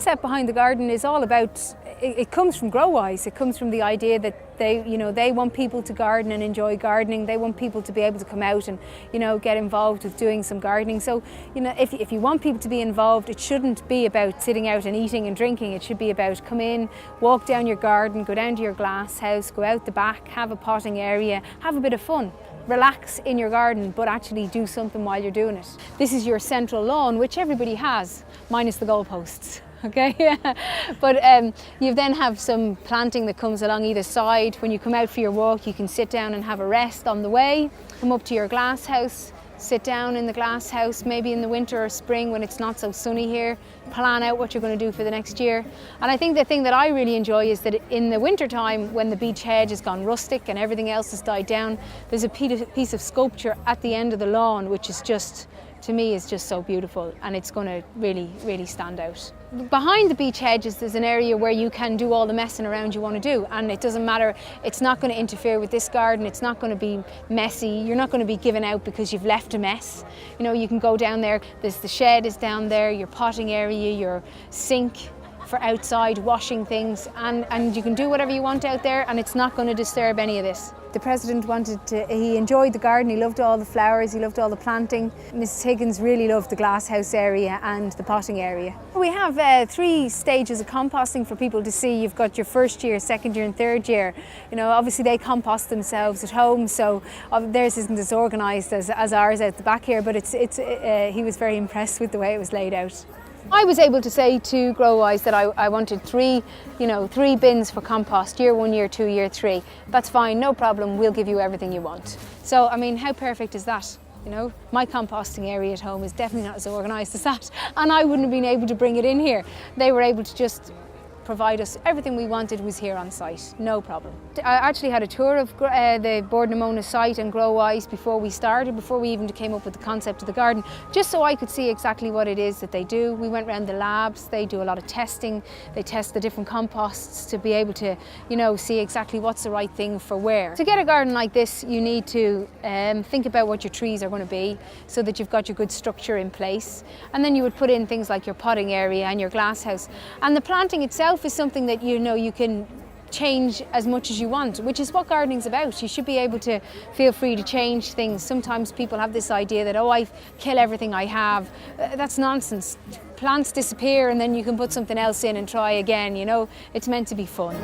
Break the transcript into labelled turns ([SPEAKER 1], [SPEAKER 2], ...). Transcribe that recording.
[SPEAKER 1] concept behind the garden is all about, it comes from GrowWise. It comes from the idea that they want people to garden and enjoy gardening. They want people to be able to come out and, get involved with doing some gardening. So, if you want people to be involved, it shouldn't be about sitting out and eating and drinking. It should be about come in, walk down your garden, go down to your glass house, go out the back, have a potting area, have a bit of fun. Relax in your garden, but actually do something while you're doing it. This is your central lawn, which everybody has, minus the goalposts. Okay, but you then have some planting that comes along either side. When you come out for your walk, you can sit down and have a rest on the way. Come up to your glass house, sit down in the glass house, maybe in the winter or spring when it's not so sunny here. Plan out what you're going to do for the next year. And I think the thing that I really enjoy is that in the winter time, when the beech hedge has gone rustic and everything else has died down, there's a piece of sculpture at the end of the lawn, which is just, to me, is just so beautiful, and it's going to really, really stand out. Behind the beech hedges, there's an area where you can do all the messing around you want to do, and it doesn't matter, it's not going to interfere with this garden, it's not going to be messy, you're not going to be given out because you've left a mess. You can go down there, the shed is down there, your potting area, your sink for outside washing things, and you can do whatever you want out there, and it's not going to disturb any of this. The President he enjoyed the garden, he loved all the flowers, he loved all the planting. Mrs Higgins really loved the glasshouse area and the potting area. We have 3 stages of composting for people to see. You've got your first year, second year and third year. Obviously they compost themselves at home, so theirs isn't as organised as ours out the back here, but he was very impressed with the way it was laid out. I was able to say to GrowWise that I wanted 3 bins for compost, year 1, year 2, year 3. That's fine, no problem, we'll give you everything you want. So, I mean, how perfect is that? My composting area at home is definitely not as organised as that, and I wouldn't have been able to bring it in here. They were able to just provide us everything we wanted was here on site, no problem. I actually had a tour of the Bordnamona site and GrowWise before we even came up with the concept of the garden, just so I could see exactly what it is that they do. We went around the labs, they do a lot of testing, they test the different composts to be able to, see exactly what's the right thing for where. To get a garden like this, you need to think about what your trees are going to be so that you've got your good structure in place, and then you would put in things like your potting area and your glass house. And the planting itself is something that you can change as much as you want, which is what gardening's about. You should be able to feel free to change things. Sometimes people have this idea that, I kill everything I have. That's nonsense. Plants disappear and then you can put something else in and try again, It's meant to be fun.